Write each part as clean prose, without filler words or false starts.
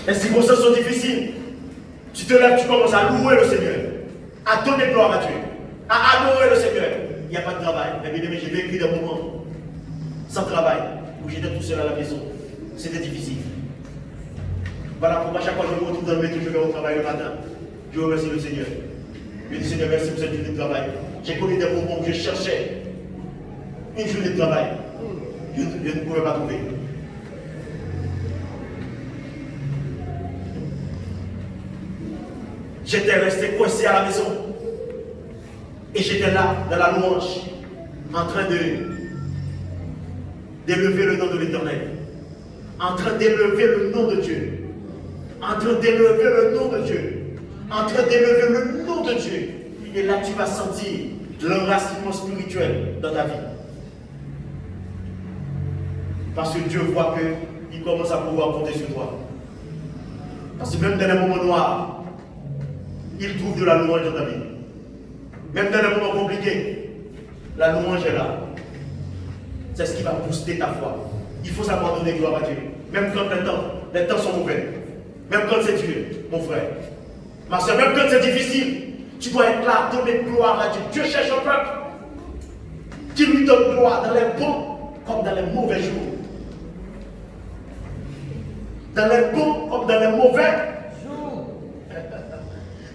Les circonstances sont difficiles. Tu te lèves, tu commences à louer le Seigneur, à donner gloire à Dieu, à adorer le Seigneur. Il n'y a pas de travail. Mais bien aimé, j'ai vécu des moments sans travail, où j'étais tout seul à la maison. C'était difficile. Voilà pourquoi chaque fois que je me retrouve dans le métro, je vais au travail le matin. Je remercie le Seigneur. Je dis Seigneur, merci pour cette journée de travail. J'ai connu des moments où je cherchais une journée de travail. Je ne pouvais pas trouver. J'étais resté coincé à la maison. Et j'étais là, dans la louange, en train d'élever le nom de l'Éternel. En train d'élever le nom de Dieu. En train d'élever le nom de Dieu. En train d'élever le nom de Dieu. Et là, tu vas sentir l'enracinement spirituel dans ta vie. Parce que Dieu voit qu'il commence à pouvoir compter sur toi. Parce que même dans les moments noirs, il trouve de la louange dans ta vie. Même dans les moments compliqués, la louange est là. C'est ce qui va booster ta foi. Il faut savoir donner gloire à Dieu. Même quand les temps sont mauvais. Même quand c'est dur, mon frère. Ma soeur, même quand c'est difficile, tu dois être là, donner gloire à Dieu. Dieu cherche un peuple qui lui donne gloire dans les bons comme dans les mauvais jours. Dans les bons comme dans les mauvais jours.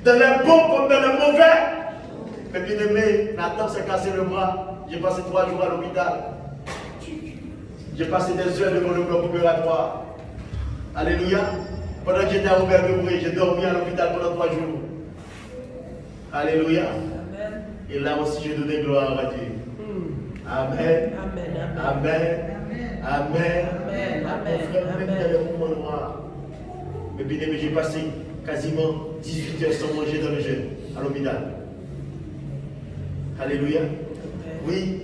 Dans les bons comme dans les mauvais. Mais bien aimé, Nathan s'est cassé le bras. J'ai passé 3 jours à l'hôpital. J'ai passé des heures devant le bloc opératoire. Alléluia. Pendant que j'étais à Aubert-de-Brie, j'ai dormi à l'hôpital pendant 3 jours. Alléluia. Amen. Et là aussi, j'ai donné gloire à Dieu. Amen. Amen. Amen. Amen. Amen. Mon frère, même dans les moments noirs. Mais bien aimé, j'ai passé quasiment 18 heures sans manger dans le jeûne à l'hôpital. Alléluia. Oui,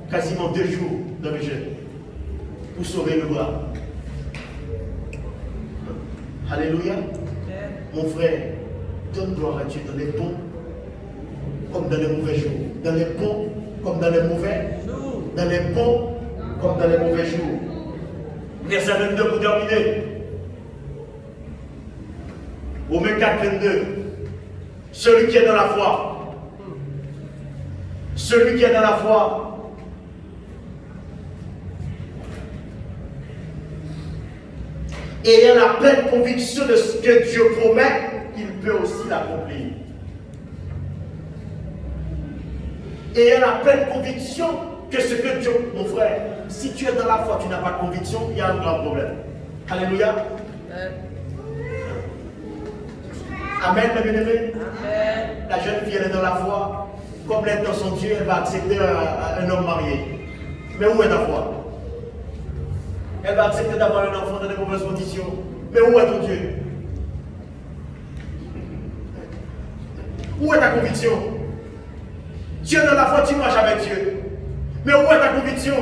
quasiment 2 jours dans le jeûne pour sauver le bras. Alléluia. Mon frère, donne gloire à Dieu dans les bons comme dans les mauvais jours. Dans les bons comme dans les mauvais. Dans les bons comme dans les mauvais jours. Verset 22 pour terminer. Romains 4, 22. Celui qui est dans la foi. Celui qui est dans la foi. Ayant la pleine conviction de ce que Dieu promet, il peut aussi l'accomplir. Ayant la pleine conviction que ce que Dieu... Mon frère, si tu es dans la foi, tu n'as pas de conviction, il y a un grand problème. Alléluia. Amen, mes bien-aimés. La jeune fille, elle est dans la foi. Comme elle est dans son Dieu, elle va accepter un homme marié. Mais où est ta foi? Elle va accepter d'avoir un enfant dans de mauvaises conditions. Mais où est ton Dieu? Où est ta conviction? Tu es dans la foi, tu marches avec Dieu. Mais où est ta conviction?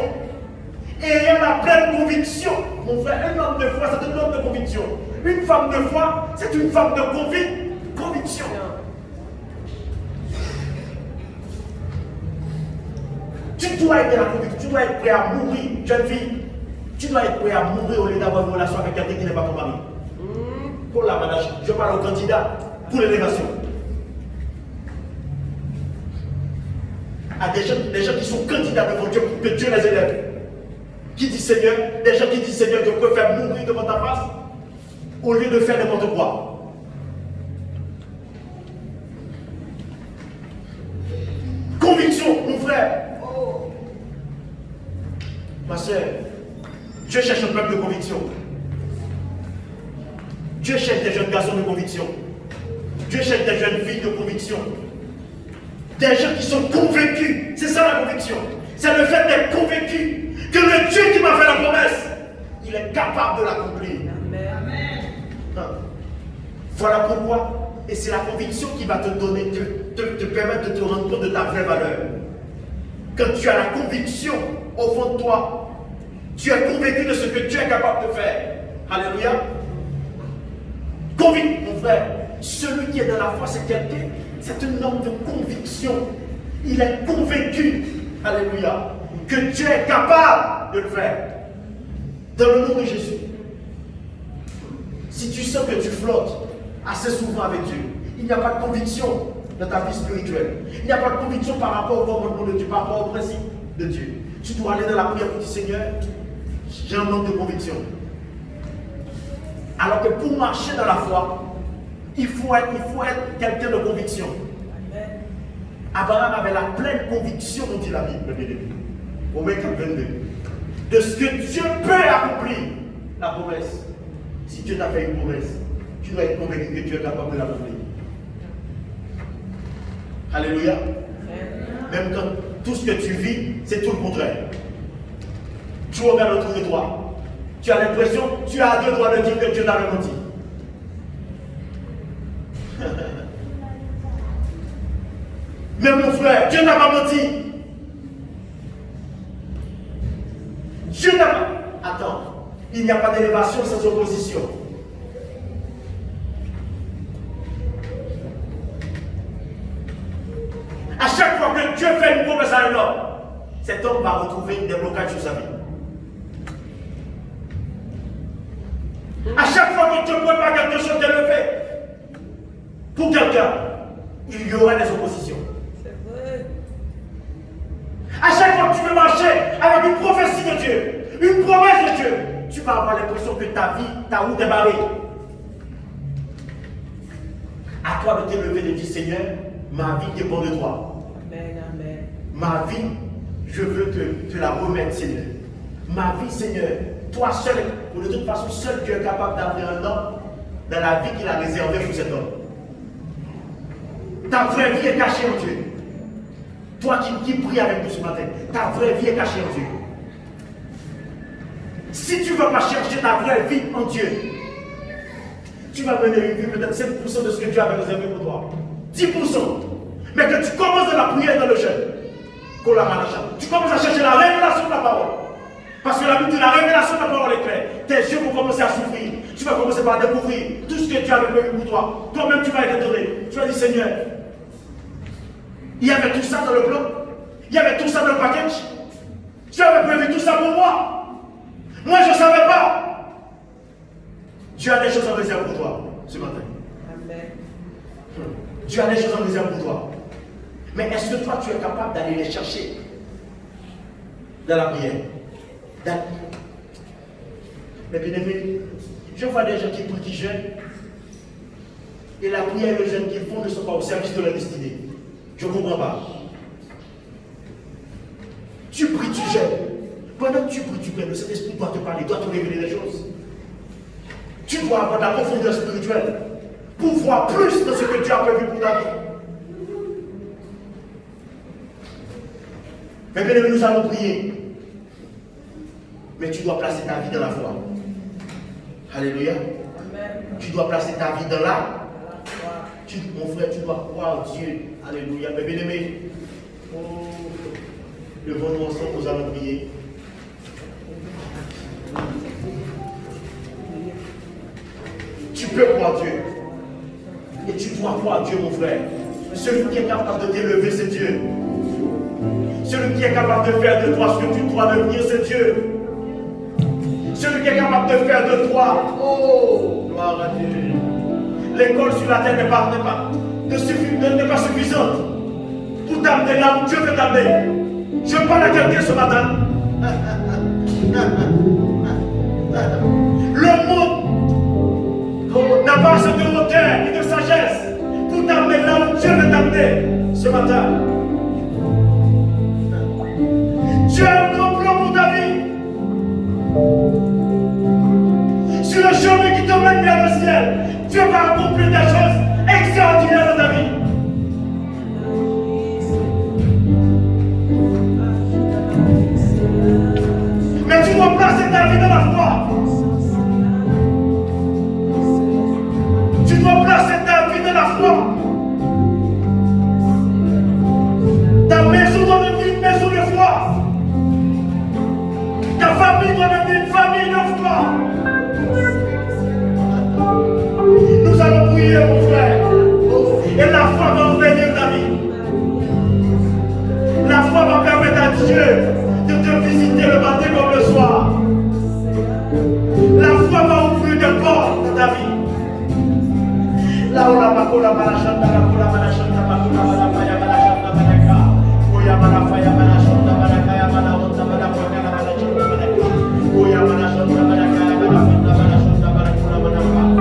Et ayant la pleine conviction, mon frère, un homme de foi, c'est un homme de conviction. Une femme de foi, c'est une femme de conviction. Tu dois être dans la conviction, tu dois être prêt à mourir, jeune fille. Tu dois être prêt à mourir au lieu d'avoir une relation avec quelqu'un qui n'est pas ton mari. Pour la manage, je parle au candidat pour l'élévation. À des gens qui sont candidats devant Dieu, que Dieu les élève. Qui dit Seigneur, des gens qui disent Seigneur, je préfère mourir devant ta face au lieu de faire n'importe quoi. Conviction, mon frère. Ma soeur, Dieu cherche un peuple de conviction. Dieu cherche des jeunes garçons de conviction. Dieu cherche des jeunes filles de conviction. Des gens qui sont convaincus. C'est ça la conviction. C'est le fait d'être convaincu que le Dieu qui m'a fait la promesse, il est capable de l'accomplir. Amen. Voilà pourquoi. Et c'est la conviction qui va te donner, te permettre de te rendre compte de ta vraie valeur. Quand tu as la conviction au fond de toi, tu es convaincu de ce que Dieu est capable de faire. Alléluia. Convaincu, mon frère. Celui qui est dans la foi, c'est quelqu'un, c'est un homme de conviction. Il est convaincu, alléluia, que Dieu est capable de le faire. Dans le nom de Jésus. Si tu sens que tu flottes assez souvent avec Dieu, il n'y a pas de conviction dans ta vie spirituelle. Il n'y a pas de conviction par rapport au commandement de Dieu, par rapport au principe de Dieu. Tu dois aller dans la prière pour dire Seigneur, j'ai un manque de conviction. Alors que pour marcher dans la foi, il faut être quelqu'un de conviction. Abraham avait la pleine conviction, dont il a dit, le bien-aimé. Romains 4, 22. De ce que Dieu peut accomplir la promesse. Si Dieu t'a fait une promesse, tu dois être convaincu que Dieu est capable de l'accomplir. Alléluia. Même quand tout ce que tu vis, c'est tout le contraire. Tu regardes autour de toi. Tu as l'impression, tu as deux droits de dire que Dieu t'a menti. Mais mon frère, Dieu n'a pas menti. Dieu n'a pas. Attends, il n'y a pas d'élévation sans opposition. À chaque fois que Dieu fait une promesse à un homme, cet homme va retrouver des blocages sur sa vie. À chaque fois que Dieu prépare quelque chose d'élevé pour quelqu'un, il y aura des oppositions. C'est vrai. À chaque fois que tu veux marcher avec une prophétie de Dieu, une promesse de Dieu, tu vas avoir l'impression que ta vie, ta route est barrée. À toi de t'élever et de dire Seigneur, ma vie dépend de toi. Amen, amen. Ma vie, je veux te la remettre, Seigneur. Ma vie, Seigneur, toi seul, pour de toute façon, seul Dieu est capable d'amener un homme dans la vie qu'il a réservée pour cet homme. Ta vraie vie est cachée en Dieu. Toi qui pries avec nous ce matin, ta vraie vie est cachée en Dieu. Si tu ne vas pas chercher ta vraie vie en Dieu, tu vas mener une vie peut-être 7% de ce que Dieu avait réservé pour toi. 10%. Mais que tu commences à la prière dans le jeûne. Tu commences à chercher la révélation de la parole. Parce que la Bible dit la révélation de la parole est claire. Tes yeux vont commencer à s'ouvrir. Tu vas commencer par découvrir tout ce que Dieu avait prévu pour toi. Toi-même, tu vas être étonné. Tu vas dire Seigneur, il y avait tout ça dans le plan. Il y avait tout ça dans le package. Tu avais prévu tout ça pour moi. Moi, je ne savais pas. Dieu a des choses en réserve pour toi ce matin. Amen. Dieu a des choses en réserve pour toi. Mais est-ce que toi, tu es capable d'aller les chercher dans la prière? Mais bien aimé, je vois des gens qui prient, qui jeûnent, et la prière et le jeûne qu'ils font ne sont pas au service de leur destinée. Je ne comprends pas. Tu pries, tu jeûnes. Pendant que tu pries, tu pries, le Saint-Esprit doit te parler, doit te révéler des choses. Tu dois avoir de la profondeur spirituelle pour voir plus de ce que Dieu a prévu pour ta vie. Mais bien aimé, nous allons prier. Mais tu dois placer ta vie dans la foi. Alléluia. Amen. Tu dois placer ta vie dans la foi. Mon frère, tu dois croire en Dieu. Alléluia. Mais bien aimé, levons-nous ensemble, nous allons prier. Tu peux croire Dieu. Et tu dois croire Dieu, mon frère. Celui qui est capable de t'élever, c'est Dieu. Celui qui est capable de faire de toi ce que tu dois devenir, c'est Dieu. Celui qui est capable de faire de toi, oh, gloire à Dieu. L'école sur la terre n'est pas suffisante pour t'amener là où Dieu veut t'amener. Je parle à quelqu'un ce matin. Le monde n'a pas assez de hauteur et de sagesse pour t'amener là où Dieu veut t'amener ce matin. Dieu a un grand plan pour ta vie. Sur le chemin qui t'emmène vers le ciel, Dieu va accomplir des choses extraordinaires dans ta vie. Mais tu dois placer ta vie dans la foi. Tu dois placer ta vie dans la foi. Ta maison doit devenir une maison de foi. Ta famille doit devenir une famille de foi. Nous allons prier, mon frère. Et la foi va envahir ta vie. La foi va permettre à Dieu de te visiter le matin comme le soir. Là où la bacola, la chanta, la cola, la chanta, la cola, la